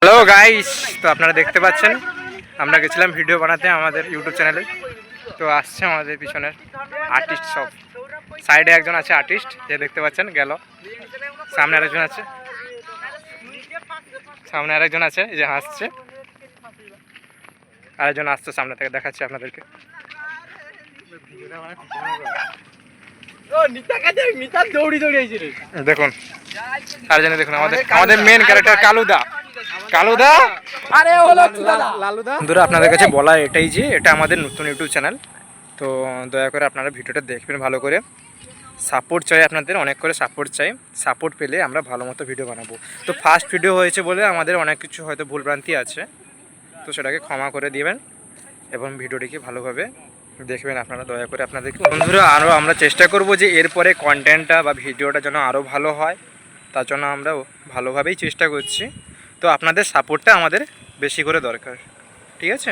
Hello guys, তো আপনারা দেখতে পাচ্ছেন আমরা গেছিলাম ভিডিও বানাতে আমাদের ইউটিউব চ্যানেলে। তো আসছে আমাদের পিছনের আর্টিস্ট সব, সাইডে একজন আছে আর্টিস্ট যে দেখতে পাচ্ছেন গেল, সামনে আরেকজন আছে, সামনে আরেকজন আছে যে হাসছে, আরেকজন আসছে সামনে থেকে, দেখাচ্ছি আপনাদেরকে। দেখুন আরেকজন, দেখুন আমাদের মেন ক্যারেক্টার কালুদা। কালুদা আরে হলো লালুদা। বন্ধুরা আপনাদের কাছে বলা এটাই যে এটা আমাদের নতুন ইউটিউব চ্যানেল, তো দয়া করে আপনারা ভিডিওটা দেখবেন ভালো করে। সাপোর্ট চাই আপনাদের, অনেক করে সাপোর্ট চাই। সাপোর্ট পেলে আমরা ভালো মতো ভিডিও বানাবো। তো ফার্স্ট ভিডিও হয়েছে বলে আমাদের অনেক কিছু হয়তো ভুলভ্রান্তি আছে, তো সেটাকে ক্ষমা করে দিবেন এবং ভিডিওটিকে ভালোভাবে দেখবেন আপনারা দয়া করে। আপনাদেরকে বন্ধুরা আরও আমরা চেষ্টা করব যে এরপরে কন্টেন্টটা বা ভিডিওটা যেন আরও ভালো হয়, তার জন্য আমরা ভালোভাবেই চেষ্টা করছি। তো আপনাদের সাপোর্টটা আমাদের বেশি করে দরকার, ঠিক আছে?